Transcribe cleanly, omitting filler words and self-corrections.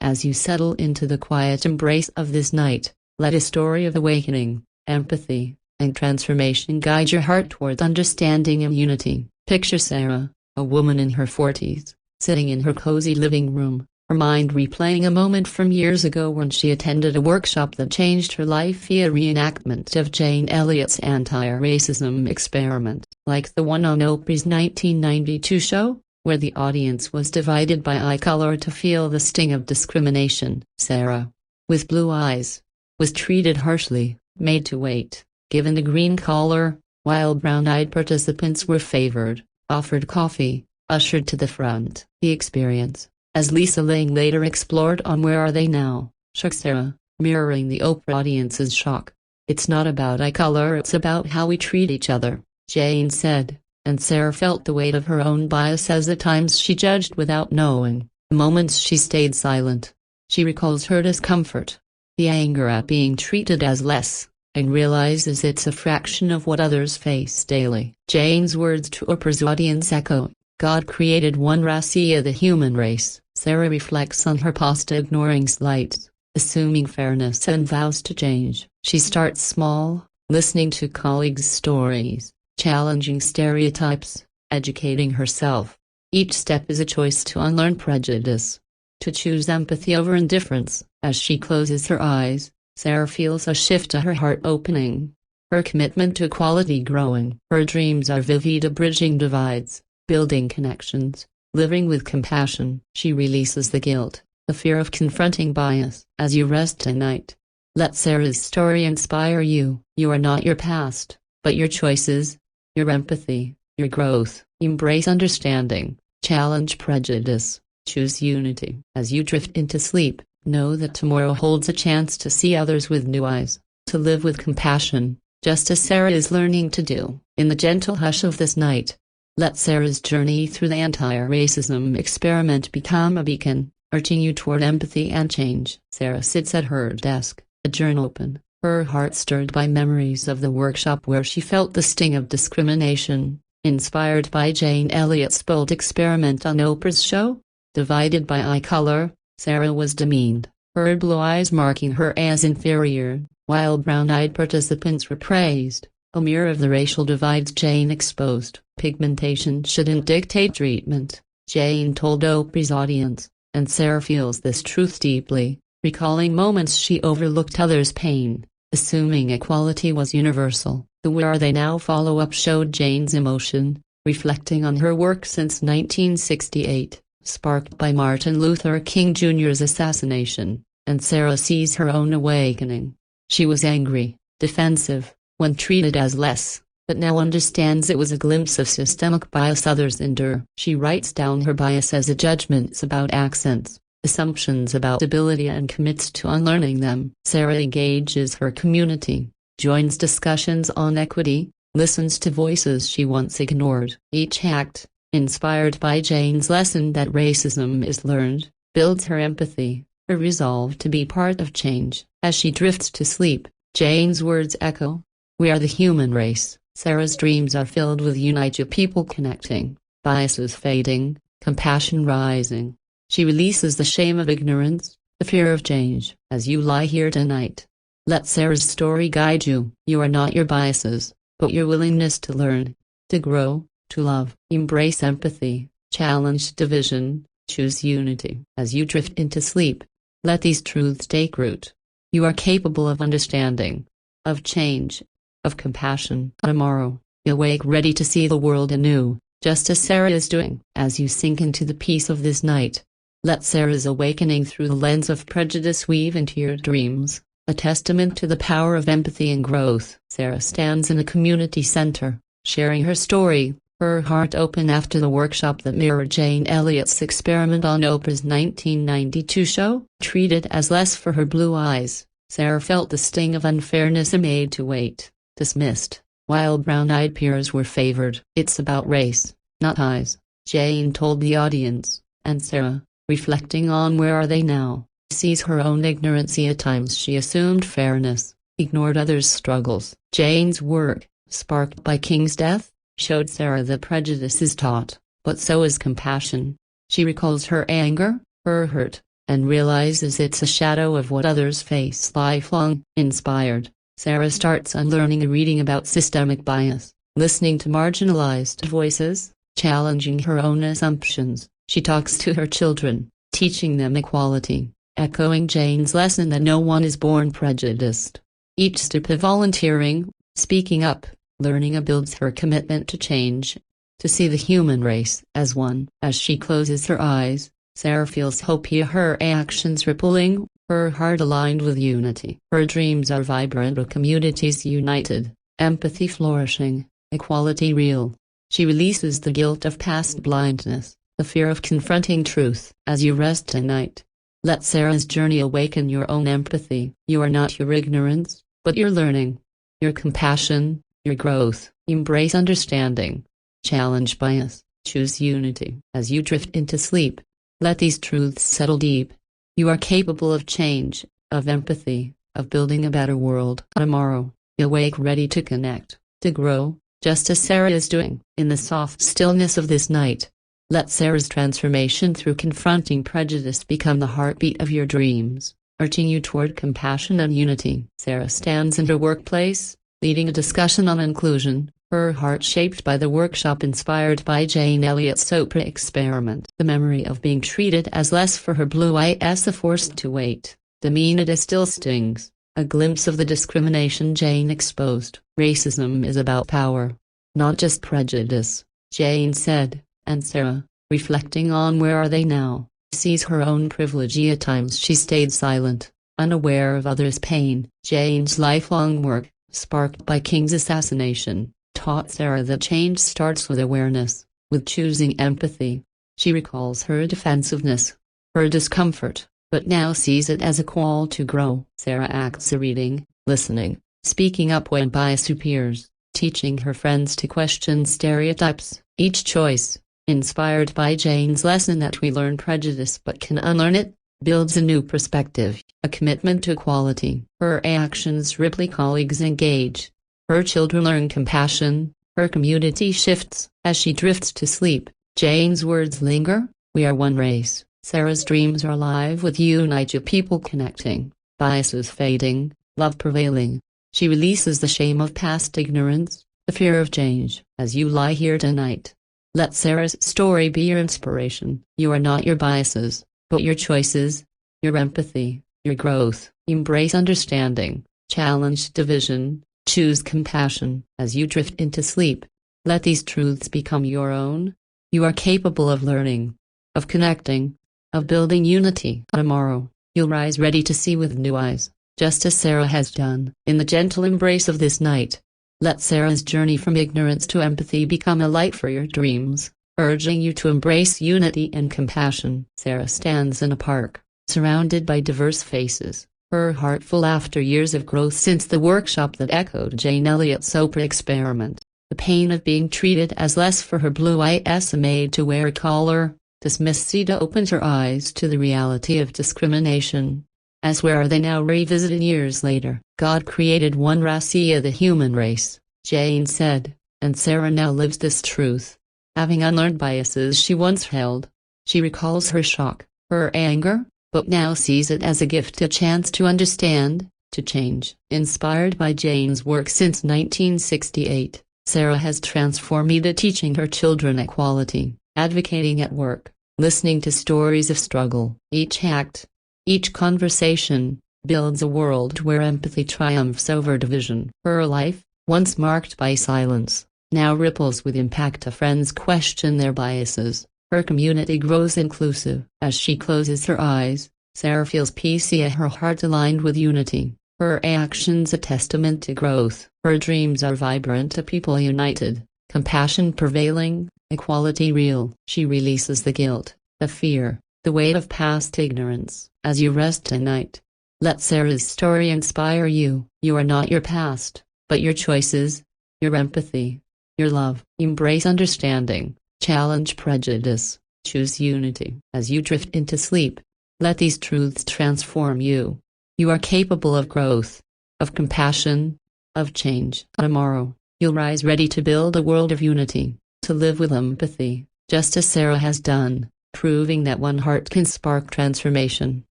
As you settle into the quiet embrace of this night, let a story of awakening, empathy, and transformation guide your heart towards understanding and unity. Picture Sarah, a woman in her 40s, sitting in her cozy living room, her mind replaying a moment from years ago when she attended a workshop that changed her life via reenactment of Jane Elliott's anti-racism experiment, like the one on Oprah's 1992 show, where the audience was divided by eye color to feel the sting of discrimination. Sarah, with blue eyes, was treated harshly, made to wait, given a green collar, while brown-eyed participants were favored, offered coffee, ushered to the front. The experience, as Lisa Lang later explored on Where Are They Now, shook Sarah, mirroring the Oprah audience's shock. "It's not about eye color, it's about how we treat each other," Jane said, and Sarah felt the weight of her own bias as at times she judged without knowing. The moments she stayed silent. She recalls her discomfort, the anger at being treated as less, and realizes it's a fraction of what others face daily. Jane's words to Oprah's audience echo, "God created one race, the human race." Sarah reflects on her past, ignoring slights, assuming fairness, and vows to change. She starts small, listening to colleagues' stories, challenging stereotypes, educating herself. Each step is a choice to unlearn prejudice, to choose empathy over indifference. As she closes her eyes, Sarah feels a shift to her heart opening, her commitment to equality growing. Her dreams are vivid, bridging divides, building connections, living with compassion. She releases the guilt, the fear of confronting bias. As you rest tonight, let Sarah's story inspire you. You are not your past, but your choices, your empathy, your growth. Embrace understanding, challenge prejudice, choose unity. As you drift into sleep, know that tomorrow holds a chance to see others with new eyes, to live with compassion, just as Sarah is learning to do. In the gentle hush of this night, let Sarah's journey through the anti-racism experiment become a beacon, urging you toward empathy and change. Sarah sits at her desk, a journal open, her heart stirred by memories of the workshop where she felt the sting of discrimination. Inspired by Jane Elliott's bold experiment on Oprah's show, divided by eye color, Sarah was demeaned, her blue eyes marking her as inferior, while brown-eyed participants were praised. A mirror of the racial divides Jane exposed. Pigmentation shouldn't dictate treatment, Jane told Oprah's audience, and Sarah feels this truth deeply, recalling moments she overlooked others' pain, assuming equality was universal. The Where Are They Now follow-up showed Jane's emotion, reflecting on her work since 1968. Sparked by Martin Luther King Jr.'s assassination, and Sarah sees her own awakening. She was angry, defensive, when treated as less, but now understands it was a glimpse of systemic bias others endure. She writes down her bias as judgments about accents, assumptions about ability, and commits to unlearning them. Sarah engages her community, joins discussions on equity, listens to voices she once ignored. Each act, inspired by Jane's lesson that racism is learned, builds her empathy, her resolve to be part of change. As she drifts to sleep, Jane's words echo, "We are the human race." Sarah's dreams are filled with united people connecting, biases fading, compassion rising. She releases the shame of ignorance, the fear of change. As you lie here tonight, let Sarah's story guide you. You are not your biases, but your willingness to learn, to grow, to love. Embrace empathy, challenge division, choose unity. As you drift into sleep, let these truths take root. You are capable of understanding, of change, of compassion. Tomorrow, you awake ready to see the world anew, just as Sarah is doing. As you sink into the peace of this night, let Sarah's awakening through the lens of prejudice weave into your dreams, a testament to the power of empathy and growth. Sarah stands in a community center, sharing her story, her heart open after the workshop that mirrored Jane Elliott's experiment on Oprah's 1992 show. Treated as less for her blue eyes, Sarah felt the sting of unfairness and made to wait, dismissed, while brown-eyed peers were favored. "It's about race, not eyes," Jane told the audience, and Sarah, reflecting on Where Are They Now, sees her own ignorance. At times she assumed fairness, ignored others' struggles. Jane's work, sparked by King's death, showed Sarah that prejudice is taught, but so is compassion. She recalls her anger, her hurt, and realizes it's a shadow of what others face lifelong. Inspired, Sarah starts unlearning and reading about systemic bias, listening to marginalized voices, challenging her own assumptions. She talks to her children, teaching them equality, echoing Jane's lesson that no one is born prejudiced. Each step of volunteering, speaking up, learning builds her commitment to change, to see the human race as one. As she closes her eyes, Sarah feels hope, her actions rippling, her heart aligned with unity. Her dreams are vibrant, her communities united, empathy flourishing, equality real. She releases the guilt of past blindness, the fear of confronting truth. As you rest tonight, let Sarah's journey awaken your own empathy. You are not your ignorance, but your learning, your compassion, your growth. Embrace understanding. Challenge bias. Choose unity. As you drift into sleep, let these truths settle deep. You are capable of change, of empathy, of building a better world. Tomorrow, you'll wake ready to connect, to grow, just as Sarah is doing. In the soft stillness of this night, let Sarah's transformation through confronting prejudice become the heartbeat of your dreams, urging you toward compassion and unity. Sarah stands in her workplace, leading a discussion on inclusion, her heart shaped by the workshop inspired by Jane Elliott's Oprah experiment. The memory of being treated as less for her blue eyes, a forced to wait, demeaned still stings, a glimpse of the discrimination Jane exposed. Racism is about power, not just prejudice, Jane said, and Sarah, reflecting on where are they now, sees her own privilege. At times she stayed silent, unaware of others' pain. Jane's lifelong work, sparked by King's assassination, taught Sarah that change starts with awareness, with choosing empathy. She recalls her defensiveness, her discomfort, but now sees it as a call to grow. Sarah acts a reading, listening, speaking up when bias appears, teaching her friends to question stereotypes. Each choice, inspired by Jane's lesson that we learn prejudice but can unlearn it, builds a new perspective, a commitment to equality. Her actions ripple, colleagues engage, her children learn compassion, her community shifts. As she drifts to sleep, Jane's words linger, we are one race. Sarah's dreams are alive with united people connecting, biases fading, love prevailing. She releases the shame of past ignorance, the fear of change. As you lie here tonight, let Sarah's story be your inspiration. You are not your biases, but your choices, your empathy, your growth. Embrace understanding, challenge division, choose compassion. As you drift into sleep, let these truths become your own. You are capable of learning, of connecting, of building unity. Tomorrow, you'll rise ready to see with new eyes, just as Sarah has done. In the gentle embrace of this night, let Sarah's journey from ignorance to empathy become a light for your dreams, urging you to embrace unity and compassion. Sarah stands in a park, surrounded by diverse faces, her heart full after years of growth since the workshop that echoed Jane Elliott's Oprah experiment. The pain of being treated as less for her blue eyes, made to wear a collar, dismissed, opened her eyes to the reality of discrimination. As where are they now revisited years later? God created one race, the human race, Jane said, and Sarah now lives this truth. Having unlearned biases she once held, she recalls her shock, her anger, but now sees it as a gift, a chance to understand, to change. Inspired by Jane's work since 1968, Sarah has transformed into teaching her children equality, advocating at work, listening to stories of struggle. Each act, each conversation, builds a world where empathy triumphs over division. Her life, once marked by silence, now ripples with impact. Friends question their biases. Her community grows inclusive. As she closes her eyes, Sarah feels peace, her heart aligned with unity. Her actions a testament to growth. Her dreams are vibrant, a people united, compassion prevailing, equality real. She releases the guilt, the fear, the weight of past ignorance. As you rest tonight, let Sarah's story inspire you. You are not your past, but your choices, your empathy, your love. Embrace understanding, challenge prejudice, choose unity. As you drift into sleep, let these truths transform you. You are capable of growth, of compassion, of change. Tomorrow, you'll rise ready to build a world of unity, to live with empathy, just as Sarah has done. proving that one heart can spark transformation.